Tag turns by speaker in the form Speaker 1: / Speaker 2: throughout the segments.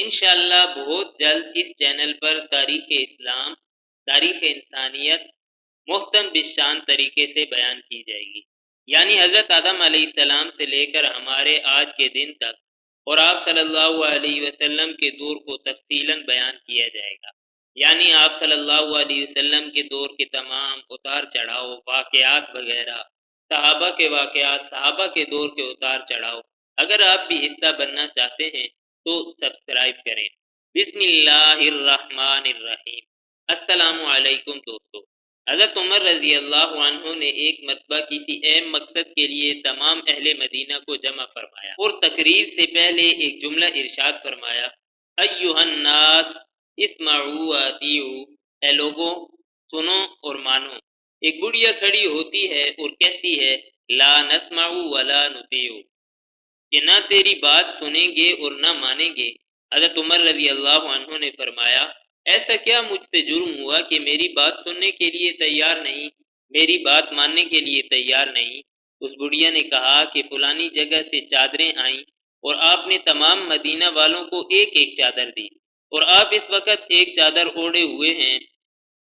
Speaker 1: انشاءاللہ بہت جلد اس چینل پر تاریخ اسلام، تاریخ انسانیت محکم بشان طریقے سے بیان کی جائے گی، یعنی حضرت آدم علیہ السلام سے لے کر ہمارے آج کے دن تک اور آپ صلی اللہ علیہ وسلم کے دور کو تفصیلاً بیان کیا جائے گا، یعنی آپ صلی اللہ علیہ وسلم کے دور کے تمام اتار چڑھاؤ، واقعات وغیرہ، صحابہ کے واقعات، صحابہ کے دور کے اتار چڑھاؤ۔ اگر آپ بھی حصہ بننا چاہتے ہیں تو سبسکرائب کریں۔ بسم اللہ الرحمن الرحیم۔ السلام علیکم دوستو۔ حضرت عمر رضی اللہ عنہ نے ایک مرتبہ کسی اہم مقصد کے لیے تمام اہل مدینہ کو جمع فرمایا اور تقریر سے پہلے ایک جملہ ارشاد فرمایا، ایھا الناس اسمعوا واطیعوا، اے لوگوں سنو اور مانو۔ ایک بڑھیا کھڑی ہوتی ہے اور کہتی ہے لا نسمع ولا نطیع، کہ نہ تیری بات سنیں گے اور نہ مانیں گے۔ حضرت عمر رضی اللہ عنہ نے فرمایا، ایسا کیا مجھ سے جرم ہوا کہ میری بات سننے کے لیے تیار نہیں، میری بات ماننے کے لیے تیار نہیں؟ اس بڑھیا نے کہا کہ فلانی جگہ سے چادریں آئیں اور آپ نے تمام مدینہ والوں کو ایک ایک چادر دی، اور آپ اس وقت ایک چادر اوڑھے ہوئے ہیں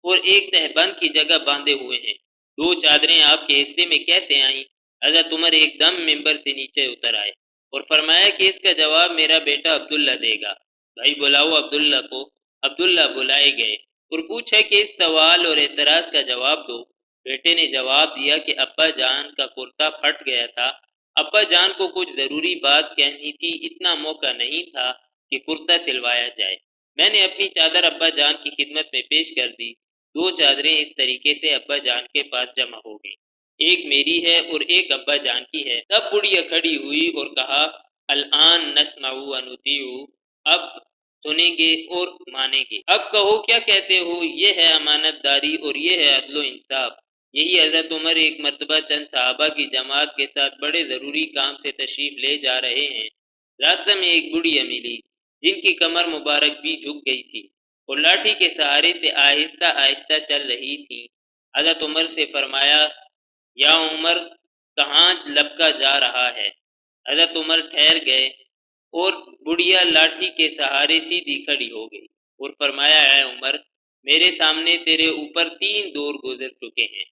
Speaker 1: اور ایک تہبند کی جگہ باندھے ہوئے ہیں، دو چادریں آپ کے حصے میں کیسے آئیں؟ حضرت عمر ایک دم ممبر سے نیچے اتر آئے اور فرمایا کہ اس کا جواب میرا بیٹا عبداللہ دے گا۔ بھائی بلاؤ عبداللہ کو۔ عبداللہ بلائے گئے اور پوچھا کہ اس سوال اور اعتراض کا جواب دو۔ بیٹے نے جواب دیا کہ ابا جان کا کرتا پھٹ گیا تھا، ابا جان کو کچھ ضروری بات کہنی تھی، اتنا موقع نہیں تھا کہ کرتا سلوایا جائے۔ میں نے اپنی چادر ابا جان کی خدمت میں پیش کر دی، دو چادریں اس طریقے سے ابا جان کے پاس جمع ہو گئیں، ایک میری ہے اور ایک ابا جان کی ہے۔ تب بڑھیا کھڑی ہوئی اور کہا الآن نسمع ونطیع، اب سنیں گے اور مانیں گے۔ اب کہو کیا کہتے ہو؟ یہ ہے امانت داری اور یہ ہے عدل و انصاف۔ یہی حضرت عمر ایک مرتبہ چند صحابہ کی جماعت کے ساتھ بڑے ضروری کام سے تشریف لے جا رہے ہیں۔ راستہ میں ایک بڑھیا ملی جن کی کمر مبارک بھی جھک گئی تھی اور لاٹھی کے سہارے سے آہستہ آہستہ چل رہی تھی۔ حضرت عمر سے فرمایا یا عمر کہاں لپکا جا رہا ہے؟ حضرت عمر ٹھہر گئے اور بڑھیا لاٹھی کے سہارے سیدھی کھڑی ہو گئی اور فرمایا اے عمر، میرے سامنے تیرے اوپر تین دور گزر چکے ہیں۔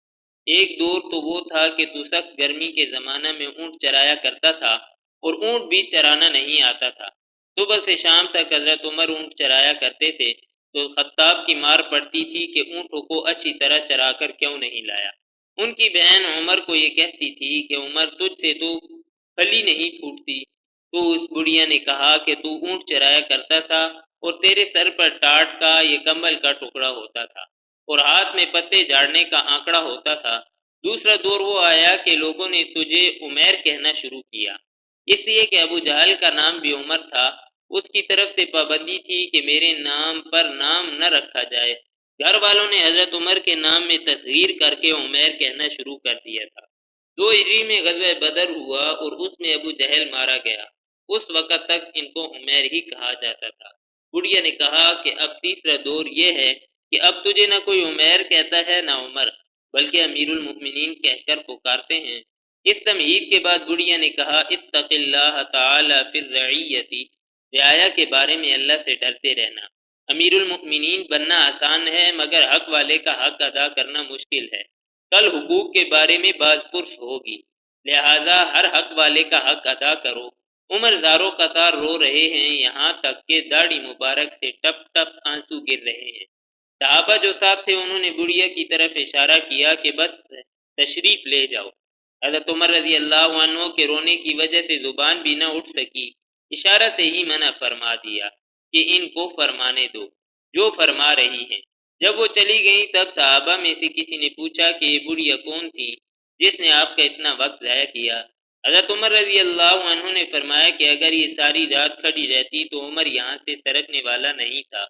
Speaker 1: ایک دور تو وہ تھا کہ تو سخت گرمی کے زمانہ میں اونٹ چرایا کرتا تھا اور اونٹ بھی چرانا نہیں آتا تھا۔ صبح سے شام تک حضرت عمر اونٹ چرایا کرتے تھے تو خطاب کی مار پڑتی تھی کہ اونٹوں کو اچھی طرح چرا کر کیوں نہیں لایا۔ ان کی بہن عمر کو یہ کہتی تھی کہ عمر تجھ سے تو پھلی نہیں پھوٹتی۔ تو اس بڑھیا نے کہا کہ تو اونٹ چرایا کرتا تھا اور تیرے سر پر ٹاٹ کا یہ کمبل کا ٹکڑا ہوتا تھا اور ہاتھ میں پتے جھاڑنے کا آنکڑا ہوتا تھا۔ دوسرا دور وہ آیا کہ لوگوں نے تجھے عمیر کہنا شروع کیا، اس لیے کہ ابو جہل کا نام بھی عمر تھا، اس کی طرف سے پابندی تھی کہ میرے نام پر نام نہ رکھا جائے۔ گھر والوں نے حضرت عمر کے نام میں تصغیر کر کے عمیر کہنا شروع کر دیا تھا۔ 2 ہجری میں غزوہ بدر ہوا اور اس میں ابو جہل مارا گیا، اس وقت تک ان کو عمیر ہی کہا جاتا تھا۔ بڑھیا نے کہا کہ اب تیسرا دور یہ ہے کہ اب تجھے نہ کوئی عمیر کہتا ہے نہ عمر، بلکہ امیر المؤمنین کہہ کر پکارتے ہیں۔ اس تمہید کے بعد بڑھیا نے کہا اتق اللہ تعالی فی الرعیت، رعایا کے بارے میں اللہ سے ڈرتے رہنا۔ امیر المؤمنین بننا آسان ہے مگر حق والے کا حق ادا کرنا مشکل ہے۔ کل حقوق کے بارے میں باز پرس ہوگی، لہذا ہر حق والے کا حق ادا کرو۔ عمر زاروں قطار رو رہے ہیں، یہاں تک کہ داڑھی مبارک سے ٹپ ٹپ آنسو گر رہے ہیں۔ صحابہ جو ساتھ تھے انہوں نے بڑھیا کی طرف اشارہ کیا کہ بس تشریف لے جاؤ۔ حضرت عمر رضی اللہ عنہ کے رونے کی وجہ سے زبان بھی نہ اٹھ سکی، اشارہ سے ہی منع فرما دیا کہ ان کو فرمانے دو جو فرما رہی ہیں۔ جب وہ چلی گئیں تب صحابہ میں سے کسی نے پوچھا کہ یہ بڑھیا کون تھی جس نے آپ کا اتنا وقت ضائع کیا؟ حضرت عمر رضی اللہ عنہ نے فرمایا کہ اگر یہ ساری رات کھڑی رہتی تو عمر یہاں سے سرکنے والا نہیں تھا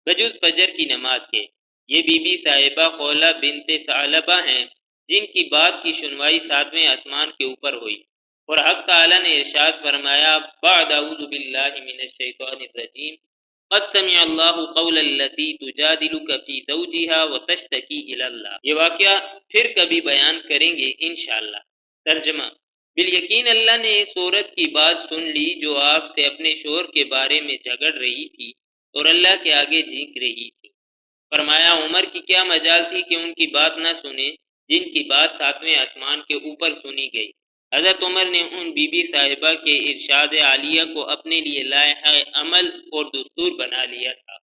Speaker 1: بجز فجر کی نماز کے۔ یہ بی بی صاحبہ خولہ بنت ثعلبہ ہیں جن کی بات کی سنوائی 7ویں آسمان کے اوپر ہوئی، اور حق تعالی نے ارشاد فرمایا بعد اعوذ باللہ من الشیطان الرجیم قد سمع اللہ قول التی تجادلک فی زوجہا وتشتکی الی اللہ۔ یہ واقعہ پھر کبھی بیان کریں گے انشاءاللہ۔ ترجمہ: بالیقین اللہ نے اس عورت کی بات سن لی جو آپ سے اپنے شوہر کے بارے میں جھگڑ رہی تھی اور اللہ کے آگے جھینک رہی تھی۔ فرمایا عمر کی کیا مجال تھی کہ ان کی بات نہ سنے جن کی بات ساتویں آسمان کے اوپر سنی گئی۔ حضرت عمر نے ان بی بی صاحبہ کے ارشاد عالیہ کو اپنے لیے لائحہ عمل اور دستور بنا لیا تھا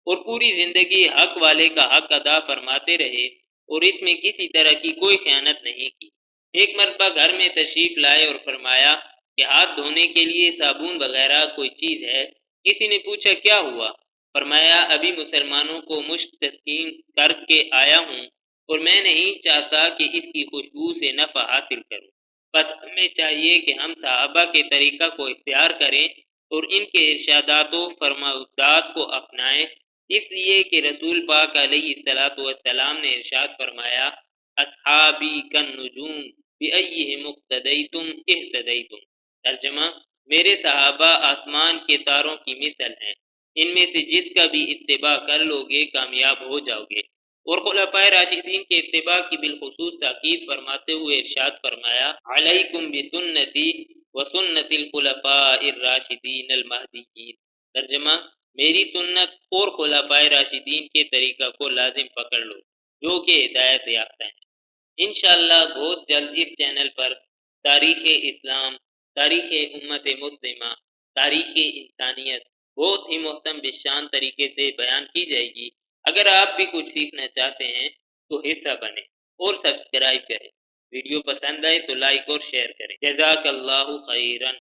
Speaker 1: اور پوری زندگی حق والے کا حق ادا فرماتے رہے اور اس میں کسی طرح کی کوئی خیانت نہیں کی۔ ایک مرتبہ گھر میں تشریف لائے اور فرمایا کہ ہاتھ دھونے کے لیے صابن وغیرہ کوئی چیز ہے؟ کسی نے پوچھا کیا ہوا؟ فرمایا ابھی مسلمانوں کو مشک تسلیم کر کے آیا ہوں اور میں نہیں چاہتا کہ اس کی خوشبو سے نفع حاصل کروں، بس ہمیں چاہیے کہ ہم صحابہ کے طریقہ کو اختیار کریں اور ان کے ارشادات و فرمودات کو اپنائیں، اس لیے کہ رسول پاک علیہ الصلاۃ والسلام نے ارشاد فرمایا اصحابی کن نجوم بأیہم اقتدیتم اہتدیتم۔ ترجمہ، میرے صحابہ آسمان کے تاروں کی مثل ہیں، ان میں سے جس کا بھی اتباع کر لو گے کامیاب ہو جاؤ گے۔ اور خلفائے راشدین کے اتباع کی بالخصوص تاکید فرماتے ہوئے ارشاد فرمایا علیکم بسنتی وسنت الخلفاء الراشدین المہدیین۔ ترجمہ، میری سنت اور خلفائے راشدین کے طریقہ کو لازم پکڑ لو جو کہ ہدایت یافتہ ہیں۔ انشاءاللہ بہت جلد اس چینل پر تاریخ اسلام، تاریخ امت مسلمہ، تاریخ انسانیت بہت ہی محتم بشان طریقے سے بیان کی جائے گی۔ اگر آپ بھی کچھ سیکھنا چاہتے ہیں تو حصہ بنیں اور سبسکرائب کریں۔ ویڈیو پسند آئے تو لائک اور شیئر کریں۔ جزاک اللہ خیرن۔